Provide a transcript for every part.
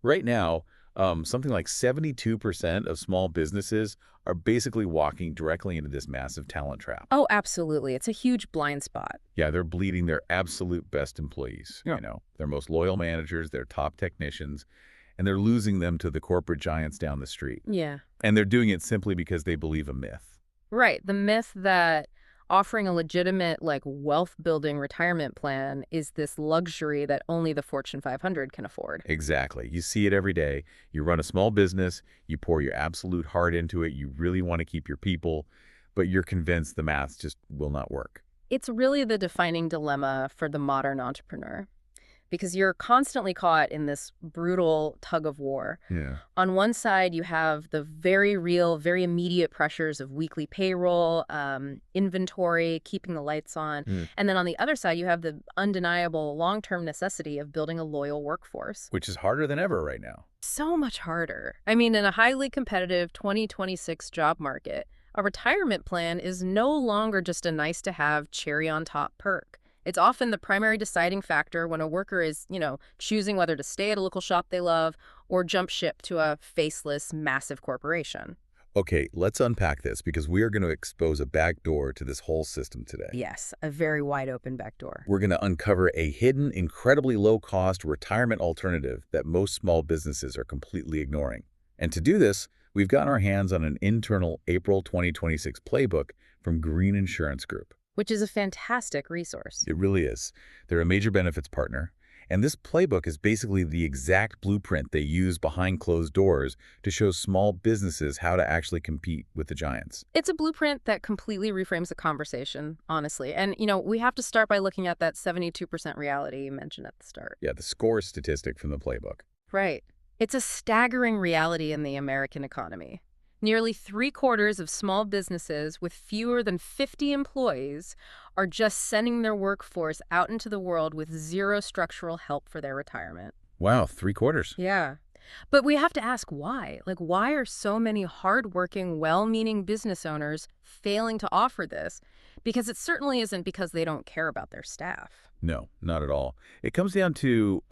Right now, something like 72% of small businesses are basically walking directly into this massive talent trap. Oh, absolutely. It's a huge blind spot. Yeah, they're bleeding their absolute best employees, Yeah. their most loyal managers, their top technicians, and they're losing them to the corporate giants down the street. Yeah. And they're doing it simply because they believe a myth. Right. The myth that offering a legitimate, like, wealth-building retirement plan is this luxury that only the Fortune 500 can afford. Exactly. You see it every day. You run a small business, you pour your absolute heart into it, you really want to keep your people, but you're convinced the math just will not work. It's really the defining dilemma for the modern entrepreneur, because you're constantly caught in this brutal tug of war. Yeah. On one side, you have the very real, very immediate pressures of weekly payroll, inventory, keeping the lights on. Mm. And then on the other side, you have the undeniable long-term necessity of building a loyal workforce. Which is harder than ever right now. So much harder. I mean, in a highly competitive 2026 job market, a retirement plan is no longer just a nice-to-have cherry-on-top perk. It's often the primary deciding factor when a worker is, choosing whether to stay at a local shop they love or jump ship to a faceless, massive corporation. Okay, let's unpack this because we are going to expose a back door to this whole system today. Yes, a very wide open back door. We're going to uncover a hidden, incredibly low-cost retirement alternative that most small businesses are completely ignoring. And to do this, we've gotten our hands on an internal April 2026 playbook from Green Insurance Group. Which is a fantastic resource. It really is. They're a major benefits partner, and this playbook is basically the exact blueprint they use behind closed doors to show small businesses how to actually compete with the giants. It's a blueprint that completely reframes the conversation, honestly. And, we have to start by looking at that 72% reality you mentioned at the start. Yeah, the score statistic from the playbook. Right. It's a staggering reality in the American economy. Nearly 3/4 of small businesses with fewer than 50 employees are just sending their workforce out into the world with zero structural help for their retirement. Wow, 3/4. Yeah. But we have to ask why. Like, why are so many hardworking, well-meaning business owners failing to offer this? Because it certainly isn't because they don't care about their staff. No, not at all. It comes down to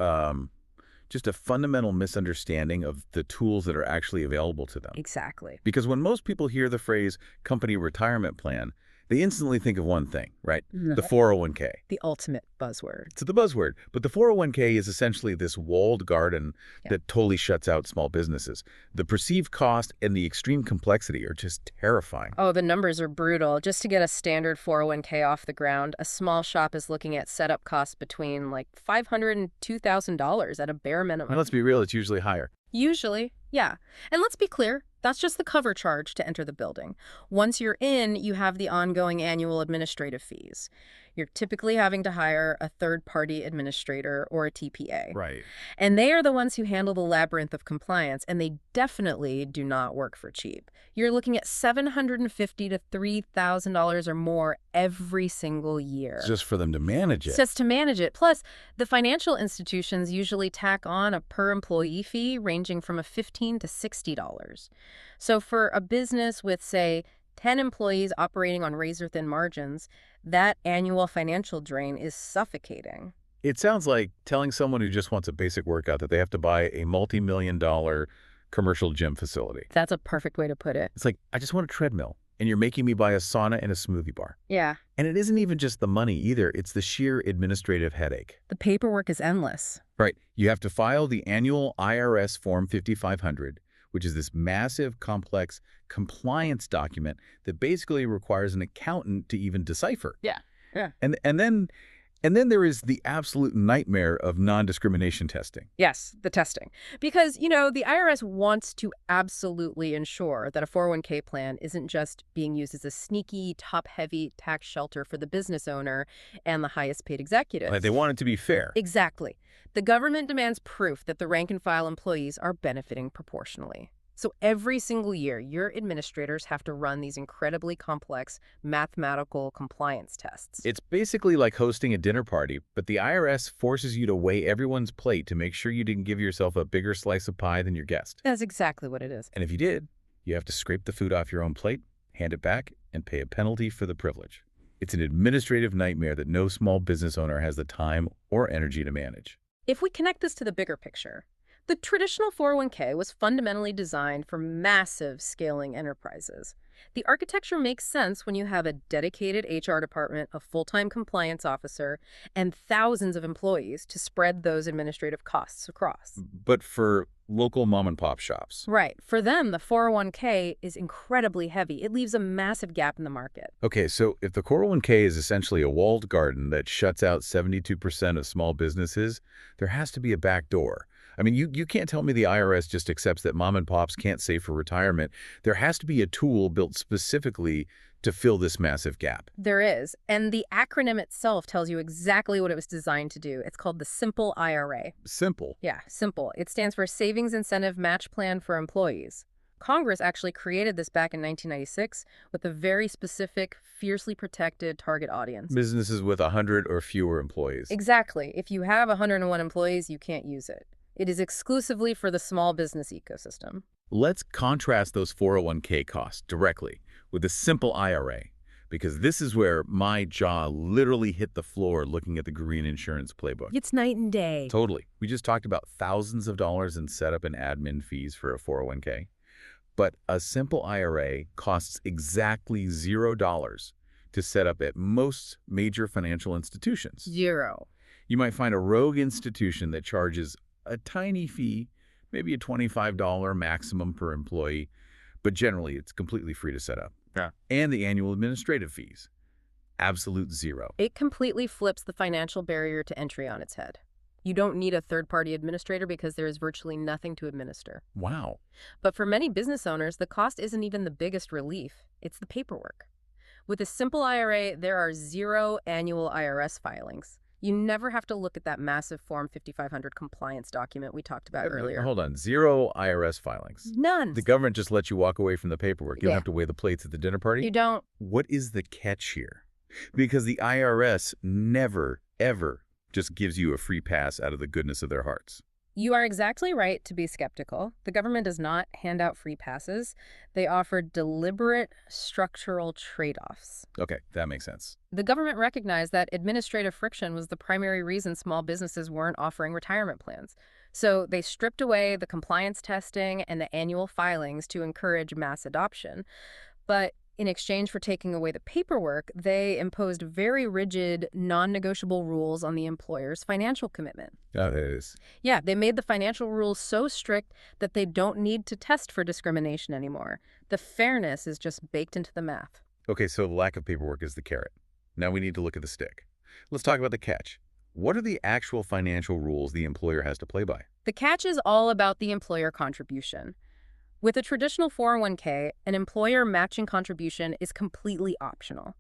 just a fundamental misunderstanding of the tools that are actually available to them. Exactly. Because when most people hear the phrase company retirement plan, they instantly think of one thing, right? The 401k. The ultimate buzzword. It's the buzzword. But the 401k is essentially this walled garden that totally shuts out small businesses. The perceived cost and the extreme complexity are just terrifying. Oh, the numbers are brutal. Just to get a standard 401k off the ground, a small shop is looking at setup costs between like $500 and $2,000 at a bare minimum. And let's be real, it's usually higher. Usually, yeah. And let's be clear, that's just the cover charge to enter the building. Once you're in, you have the ongoing annual administrative fees. You're typically having to hire a third-party administrator or a TPA. Right. And they are the ones who handle the labyrinth of compliance, and they definitely do not work for cheap. You're looking at $750 to $3,000 or more every single year. It's just for them to manage it. Just to manage it. Plus, the financial institutions usually tack on a per-employee fee ranging from $15 to $60. So for a business with, say, 10 employees operating on razor-thin margins, that annual financial drain is suffocating. It sounds like telling someone who just wants a basic workout that they have to buy a multi-million-dollar commercial gym facility. That's a perfect way to put it. It's like, I just want a treadmill, and you're making me buy a sauna and a smoothie bar. Yeah. And it isn't even just the money either. It's the sheer administrative headache. The paperwork is endless. Right. You have to file the annual IRS Form 5500, which is this massive, complex compliance document that basically requires an accountant to even decipher. Yeah. And then there is the absolute nightmare of non-discrimination testing. Yes, the testing. Because, the IRS wants to absolutely ensure that a 401k plan isn't just being used as a sneaky, top-heavy tax shelter for the business owner and the highest-paid executives. Like, they want it to be fair. Exactly. The government demands proof that the rank-and-file employees are benefiting proportionally. So every single year, your administrators have to run these incredibly complex mathematical compliance tests. It's basically like hosting a dinner party, but the IRS forces you to weigh everyone's plate to make sure you didn't give yourself a bigger slice of pie than your guest. That's exactly what it is. And if you did, you have to scrape the food off your own plate, hand it back, and pay a penalty for the privilege. It's an administrative nightmare that no small business owner has the time or energy to manage. If we connect this to the bigger picture, The traditional 401k was fundamentally designed for massive scaling enterprises. The architecture makes sense when you have a dedicated HR department, a full-time compliance officer, and thousands of employees to spread those administrative costs across. But for local mom-and-pop shops. Right. For them, the 401k is incredibly heavy. It leaves a massive gap in the market. Okay, so if the 401k is essentially a walled garden that shuts out 72% of small businesses, there has to be a back door. I mean, you can't tell me the IRS just accepts that mom and pops can't save for retirement. There has to be a tool built specifically to fill this massive gap. There is. And the acronym itself tells you exactly what it was designed to do. It's called the SIMPLE IRA. Simple. Yeah, simple. It stands for Savings Incentive Match Plan for Employees. Congress actually created this back in 1996 with a very specific, fiercely protected target audience. Businesses with 100 or fewer employees. Exactly. If you have 101 employees, you can't use it. It is exclusively for the small business ecosystem. Let's contrast those 401k costs directly with the simple IRA, because this is where my jaw literally hit the floor looking at the green insurance playbook. It's night and day. Totally. We just talked about thousands of dollars in setup and admin fees for a 401k. But a simple IRA costs exactly $0 to set up at most major financial institutions. Zero. You might find a rogue institution that charges a tiny fee, maybe a $25 maximum per employee, but generally it's completely free to set up. Yeah. And the annual administrative fees, absolute zero. It completely flips the financial barrier to entry on its head. You don't need a third-party administrator because there is virtually nothing to administer. Wow. But for many business owners, the cost isn't even the biggest relief. It's the paperwork. With a simple IRA, there are 0 annual IRS filings. You never have to look at that massive Form 5500 compliance document we talked about earlier. Hold on, 0 IRS filings. None. The government just lets you walk away from the paperwork. You don't Yeah. have to weigh the plates at the dinner party? You don't. What is the catch here? Because the IRS never, ever just gives you a free pass out of the goodness of their hearts. You are exactly right to be skeptical. The government does not hand out free passes. They offer deliberate structural trade-offs. Okay, that makes sense. The government recognized that administrative friction was the primary reason small businesses weren't offering retirement plans. So they stripped away the compliance testing and the annual filings to encourage mass adoption. But in exchange for taking away the paperwork, they imposed very rigid, non-negotiable rules on the employer's financial commitment. That is. Yeah, they made the financial rules so strict that they don't need to test for discrimination anymore. The fairness is just baked into the math. Okay, so the lack of paperwork is the carrot. Now we need to look at the stick. Let's talk about the catch. What are the actual financial rules the employer has to play by? The catch is all about the employer contribution. With a traditional 401k, an employer matching contribution is completely optional.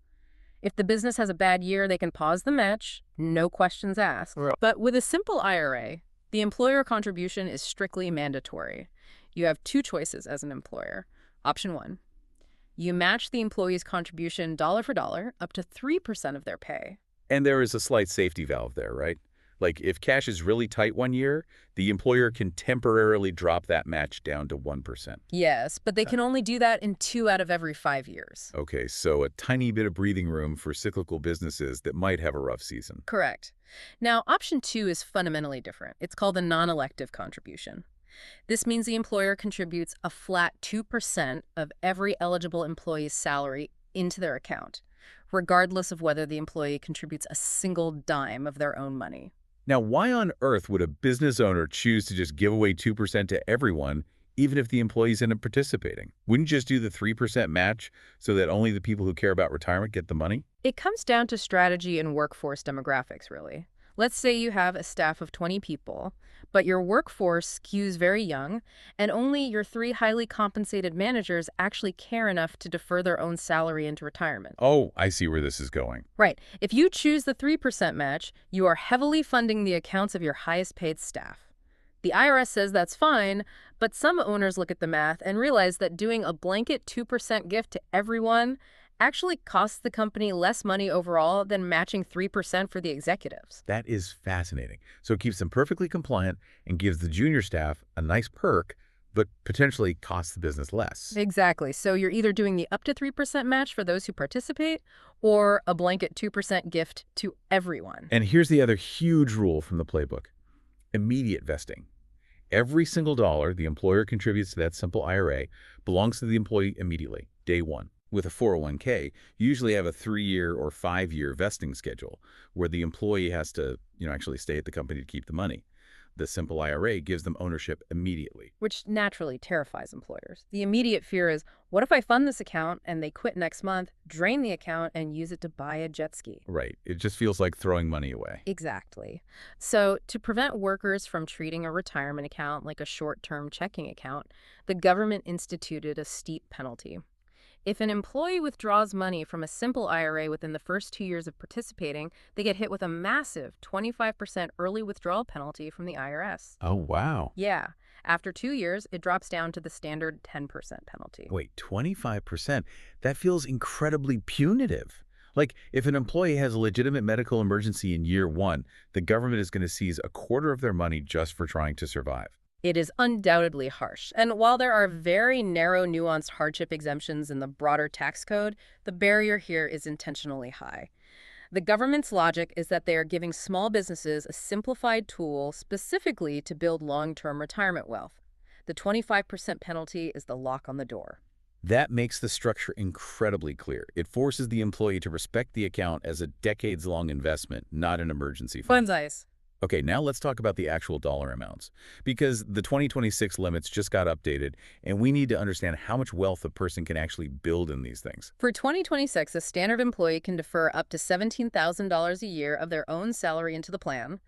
If the business has a bad year, they can pause the match, no questions asked. Right. But with a simple IRA, the employer contribution is strictly mandatory. You have 2 choices as an employer. Option 1, you match the employee's contribution dollar for dollar up to 3% of their pay. And there is a slight safety valve there, right? Like if cash is really tight one year, the employer can temporarily drop that match down to 1%. Yes, but they can only do that in 2 out of every 5 years. Okay, so a tiny bit of breathing room for cyclical businesses that might have a rough season. Correct. Now, option 2 is fundamentally different. It's called a non-elective contribution. This means the employer contributes a flat 2% of every eligible employee's salary into their account, regardless of whether the employee contributes a single dime of their own money. Now, why on earth would a business owner choose to just give away 2% to everyone, even if the employees end up participating? Wouldn't you just do the 3% match so that only the people who care about retirement get the money? It comes down to strategy and workforce demographics, really. Let's say you have a staff of 20 people, but your workforce skews very young, and only your 3 highly compensated managers actually care enough to defer their own salary into retirement. Oh, I see where this is going. Right. If you choose the 3% match, you are heavily funding the accounts of your highest paid staff. The IRS says that's fine, but some owners look at the math and realize that doing a blanket 2% gift to everyone actually costs the company less money overall than matching 3% for the executives. That is fascinating. So it keeps them perfectly compliant and gives the junior staff a nice perk, but potentially costs the business less. Exactly. So you're either doing the up to 3% match for those who participate or a blanket 2% gift to everyone. And here's the other huge rule from the playbook. Immediate vesting. Every single dollar the employer contributes to that simple IRA belongs to the employee immediately, day one. With a 401k, you usually have a 3-year or 5-year vesting schedule where the employee has to, actually stay at the company to keep the money. The simple IRA gives them ownership immediately. Which naturally terrifies employers. The immediate fear is, what if I fund this account and they quit next month, drain the account, and use it to buy a jet ski? Right. It just feels like throwing money away. Exactly. So, to prevent workers from treating a retirement account like a short-term checking account, the government instituted a steep penalty. If an employee withdraws money from a simple IRA within the first 2 years of participating, they get hit with a massive 25% early withdrawal penalty from the IRS. Oh, wow. Yeah. After 2 years, it drops down to the standard 10% penalty. Wait, 25%? That feels incredibly punitive. Like, if an employee has a legitimate medical emergency in year one, the government is going to seize a quarter of their money just for trying to survive. It is undoubtedly harsh. And while there are very narrow, nuanced hardship exemptions in the broader tax code, the barrier here is intentionally high. The government's logic is that they are giving small businesses a simplified tool specifically to build long-term retirement wealth. The 25% penalty is the lock on the door. That makes the structure incredibly clear. It forces the employee to respect the account as a decades-long investment, not an emergency fund. Funsize. Okay, now let's talk about the actual dollar amounts, because the 2026 limits just got updated, and we need to understand how much wealth a person can actually build in these things. For 2026, a standard employee can defer up to $17,000 a year of their own salary into the plan.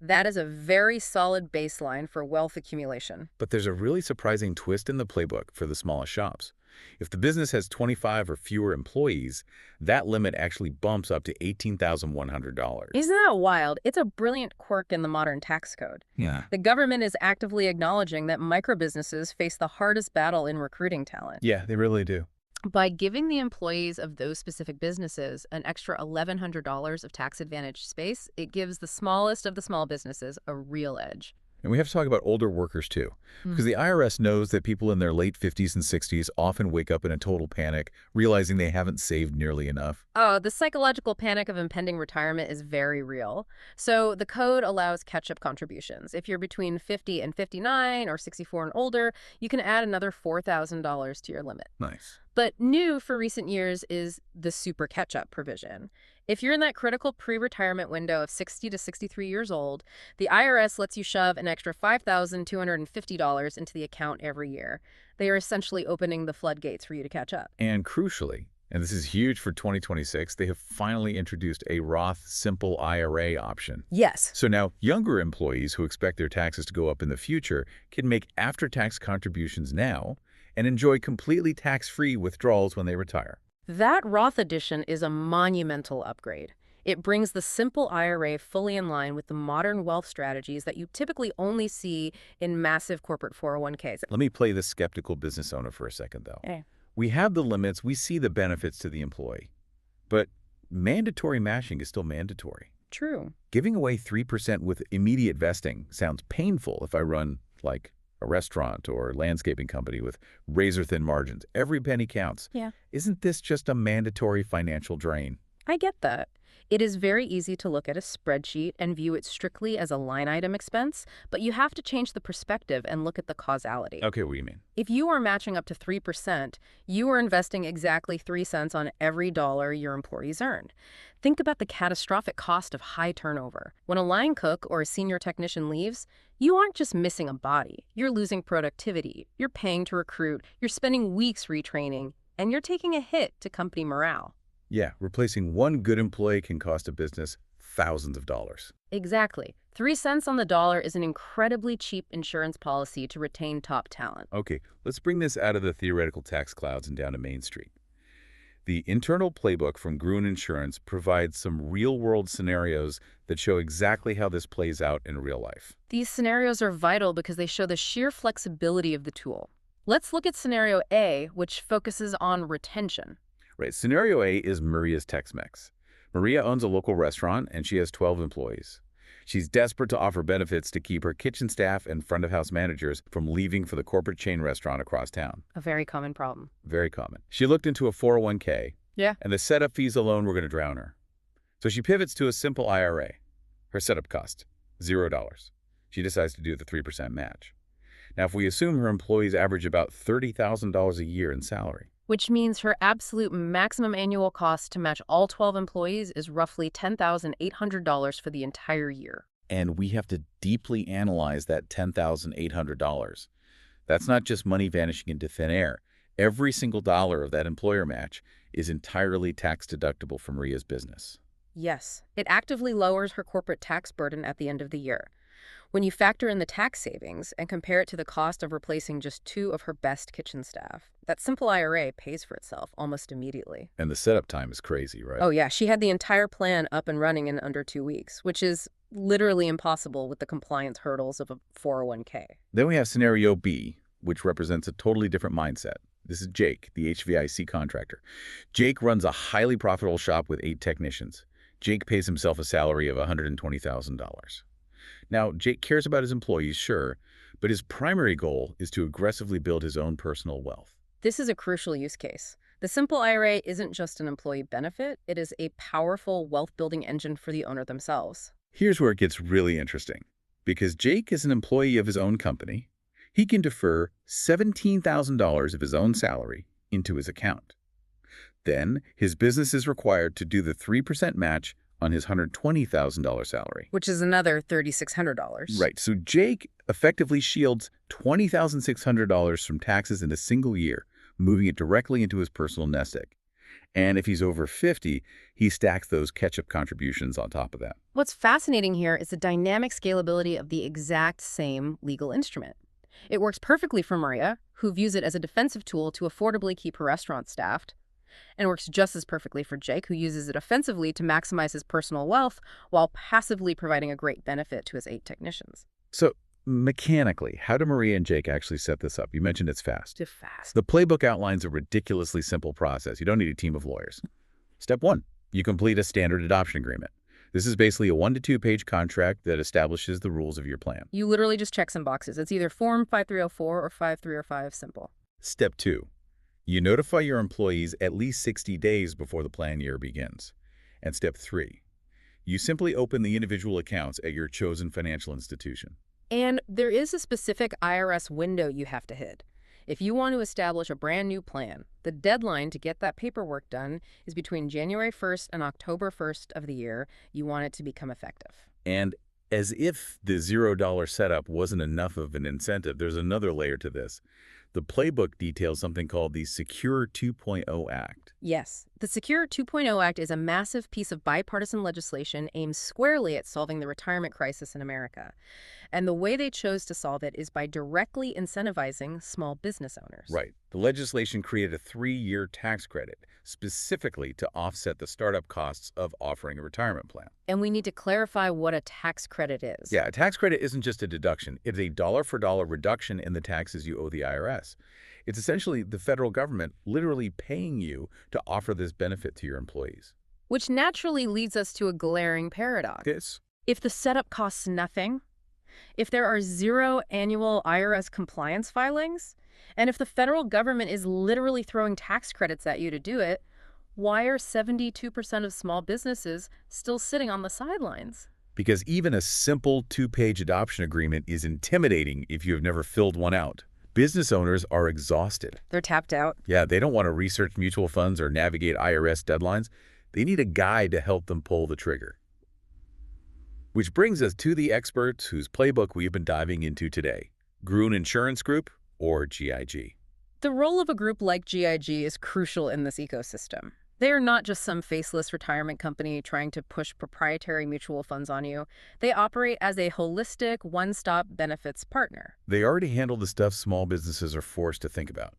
That is a very solid baseline for wealth accumulation. But there's a really surprising twist in the playbook for the smallest shops. If the business has 25 or fewer employees, that limit actually bumps up to $18,100. Isn't that wild? It's a brilliant quirk in the modern tax code. Yeah. The government is actively acknowledging that microbusinesses face the hardest battle in recruiting talent. Yeah, they really do. By giving the employees of those specific businesses an extra $1,100 of tax advantage space, it gives the smallest of the small businesses a real edge. And we have to talk about older workers, too, because the IRS knows that people in their late 50s and 60s often wake up in a total panic, realizing they haven't saved nearly enough. Oh, the psychological panic of impending retirement is very real. So the code allows catch-up contributions. If you're between 50 and 59 or 64 and older, you can add another $4,000 to your limit. Nice. But new for recent years is the super catch-up provision. If you're in that critical pre-retirement window of 60 to 63 years old, the IRS lets you shove an extra $5,250 into the account every year. They are essentially opening the floodgates for you to catch up. And crucially, and this is huge for 2026, they have finally introduced a Roth Simple IRA option. Yes. So now younger employees who expect their taxes to go up in the future can make after-tax contributions now and enjoy completely tax-free withdrawals when they retire. That Roth edition is a monumental upgrade. It brings the simple IRA fully in line with the modern wealth strategies that you typically only see in massive corporate 401ks. Let me play the skeptical business owner for a second, though. Okay. We have the limits, we see the benefits to the employee, but mandatory matching is still mandatory. True. Giving away 3% with immediate vesting sounds painful if I run, like, a restaurant or landscaping company with razor-thin margins. Every penny counts. Yeah. Isn't this just a mandatory financial drain? I get that. It is very easy to look at a spreadsheet and view it strictly as a line item expense, but you have to change the perspective and look at the causality. Okay, what do you mean? If you are matching up to 3%, you are investing exactly 3 cents on every dollar your employees earn. Think about the catastrophic cost of high turnover. When a line cook or a senior technician leaves, you aren't just missing a body. You're losing productivity. You're paying to recruit. You're spending weeks retraining. And you're taking a hit to company morale. Yeah, replacing one good employee can cost a business thousands of dollars. Exactly. 3 cents on the dollar is an incredibly cheap insurance policy to retain top talent. Okay, let's bring this out of the theoretical tax clouds and down to Main Street. The internal playbook from Gruen Insurance provides some real-world scenarios that show exactly how this plays out in real life. These scenarios are vital because they show the sheer flexibility of the tool. Let's look at scenario A, which focuses on retention. Right, scenario A is Maria's Tex-Mex. Maria owns a local restaurant and she has 12 employees. She's desperate to offer benefits to keep her kitchen staff and front-of-house managers from leaving for the corporate chain restaurant across town. A very common problem. Very common. She looked into a 401k, and the setup fees alone were going to drown her. So she pivots to a simple IRA. Her setup cost, $0. She decides to do the 3% match. Now, if we assume her employees average about $30,000 a year in salary, Which means her absolute maximum annual cost to match all 12 employees is roughly $10,800 for the entire year. and we have to deeply analyze that $10,800. That's not just money vanishing into thin air. Every single dollar of that employer match is entirely tax-deductible from Maria's business. Yes, it actively lowers her corporate tax burden at the end of the year. When you factor in the tax savings and compare it to the cost of replacing just 2 of her best kitchen staff, that simple IRA pays for itself almost immediately. And the setup time is crazy, right? Oh yeah, she had the entire plan up and running in under 2 weeks, which is literally impossible with the compliance hurdles of a 401k. Then we have scenario B, which represents a totally different mindset. This is Jake, the HVAC contractor. Jake runs a highly profitable shop with 8 technicians. Jake pays himself a salary of $120,000. Now, Jake cares about his employees, sure, but his primary goal is to aggressively build his own personal wealth. This is a crucial use case. The simple IRA isn't just an employee benefit, it is a powerful wealth-building engine for the owner themselves. Here's where it gets really interesting. Because Jake is an employee of his own company, he can defer $17,000 of his own salary into his account. Then, his business is required to do the 3% match on his $120,000 salary. Which is another $3,600. Right, so Jake effectively shields $20,600 from taxes in a single year, moving it directly into his personal nest egg. And if he's over 50, he stacks those catch-up contributions on top of that. What's fascinating here is the dynamic scalability of the exact same legal instrument. It works perfectly for Maria, who views it as a defensive tool to affordably keep her restaurant staffed, and works just as perfectly for Jake, who uses it offensively to maximize his personal wealth while passively providing a great benefit to his 8 technicians. So, mechanically, how do Maria and Jake actually set this up? You mentioned it's fast. Too fast. The playbook outlines a ridiculously simple process. You don't need a team of lawyers. Step 1, you complete a standard adoption agreement. This is basically a 1 to 2 page contract that establishes the rules of your plan. You literally just check some boxes. It's either Form 5304 or 5305 simple. Step 2, you notify your employees at least 60 days before the plan year begins. And step 3, you simply open the individual accounts at your chosen financial institution. And there is a specific IRS window you have to hit. If you want to establish a brand new plan, the deadline to get that paperwork done is between January 1st and October 1st of the year you want it to become effective. And as if the $0 setup wasn't enough of an incentive, there's another layer to this. The playbook details something called the Secure 2.0 Act. Yes, the Secure 2.0 Act is a massive piece of bipartisan legislation aimed squarely at solving the retirement crisis in America. And the way they chose to solve it is by directly incentivizing small business owners. Right. The legislation created a 3-year tax credit specifically to offset the startup costs of offering a retirement plan. And we need to clarify what a tax credit is. Yeah, a tax credit isn't just a deduction. It's a dollar-for-dollar reduction in the taxes you owe the IRS. It's essentially the federal government literally paying you to offer this benefit to your employees. Which naturally leads us to a glaring paradox. Yes. If the setup costs nothing, if there are 0 annual IRS compliance filings, and if the federal government is literally throwing tax credits at you to do it, why are 72% of small businesses still sitting on the sidelines? Because even a simple 2-page adoption agreement is intimidating if you have never filled one out. Business owners are exhausted. They're tapped out. Yeah, they don't want to research mutual funds or navigate IRS deadlines. They need a guide to help them pull the trigger. Which brings us to the experts whose playbook we've been diving into today, Gruen Insurance Group, or GIG. The role of a group like GIG is crucial in this ecosystem. They are not just some faceless retirement company trying to push proprietary mutual funds on you. They operate as a holistic, one-stop benefits partner. They already handle the stuff small businesses are forced to think about.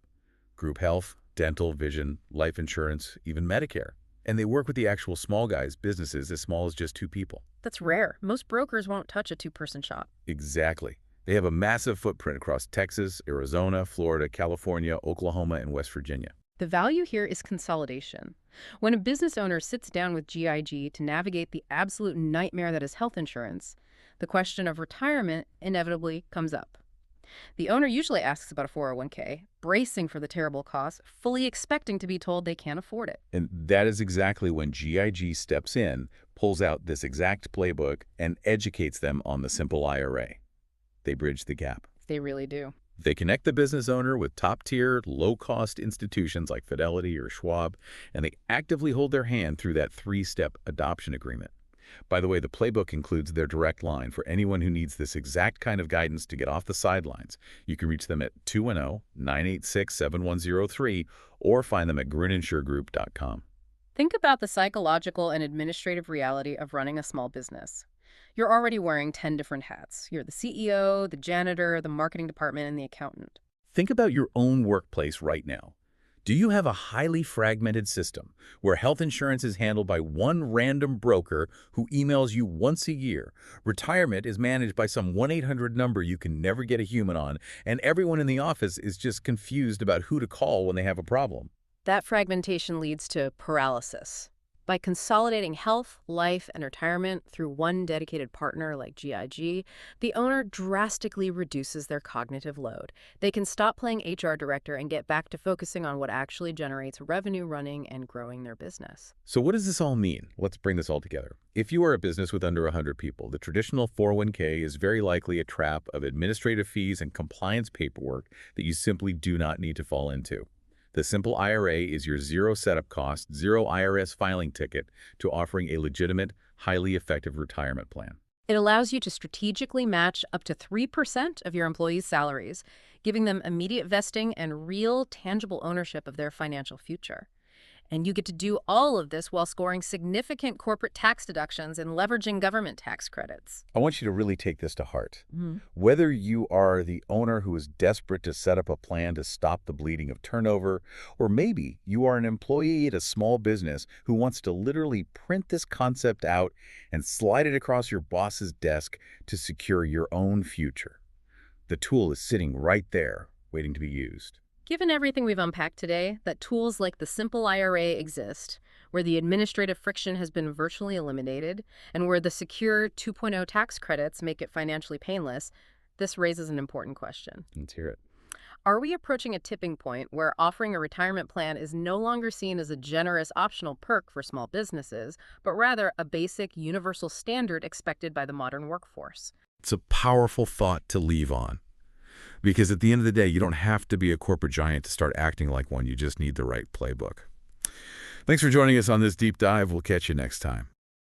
Group health, dental, vision, life insurance, even Medicare. And they work with the actual small guys, businesses as small as just 2 people. That's rare. Most brokers won't touch a 2-person shop. Exactly. They have a massive footprint across Texas, Arizona, Florida, California, Oklahoma, and West Virginia. The value here is consolidation. When a business owner sits down with GIG to navigate the absolute nightmare that is health insurance, the question of retirement inevitably comes up. The owner usually asks about a 401k, bracing for the terrible costs, fully expecting to be told they can't afford it. And that is exactly when GIG steps in, pulls out this exact playbook, and educates them on the simple IRA. They bridge the gap. They really do. They connect the business owner with top-tier, low-cost institutions like Fidelity or Schwab, and they actively hold their hand through that three-step adoption agreement. By the way, the playbook includes their direct line for anyone who needs this exact kind of guidance to get off the sidelines. You can reach them at 210-986-7103 or find them at gruninsuregroup.com. Think about the psychological and administrative reality of running a small business. You're already wearing 10 different hats. You're the CEO, the janitor, the marketing department, and the accountant. Think about your own workplace right now. Do you have a highly fragmented system where health insurance is handled by one random broker who emails you once a year, retirement is managed by some 1-800 number you can never get a human on, and everyone in the office is just confused about who to call when they have a problem? That fragmentation leads to paralysis. By consolidating health, life, and retirement through one dedicated partner like GIG, the owner drastically reduces their cognitive load. They can stop playing HR director and get back to focusing on what actually generates revenue running and growing their business. So what does this all mean? Let's bring this all together. If you are a business with under 100 people, the traditional 401k is very likely a trap of administrative fees and compliance paperwork that you simply do not need to fall into. The Simple IRA is your zero setup cost, zero IRS filing ticket to offering a legitimate, highly effective retirement plan. It allows you to strategically match up to 3% of your employees' salaries, giving them immediate vesting and real, tangible ownership of their financial future. And you get to do all of this while scoring significant corporate tax deductions and leveraging government tax credits. I want you to really take this to heart. Whether you are the owner who is desperate to set up a plan to stop the bleeding of turnover, or maybe you are an employee at a small business who wants to literally print this concept out and slide it across your boss's desk to secure your own future, the tool is sitting right there, waiting to be used. Given everything we've unpacked today, that tools like the Simple IRA exist, where the administrative friction has been virtually eliminated, and where the secure 2.0 tax credits make it financially painless, this raises an important question. Let's hear it. Are we approaching a tipping point where offering a retirement plan is no longer seen as a generous optional perk for small businesses, but rather a basic universal standard expected by the modern workforce? It's a powerful thought to leave on. Because at the end of the day, you don't have to be a corporate giant to start acting like one. You just need the right playbook. Thanks for joining us on this deep dive. We'll catch you next time.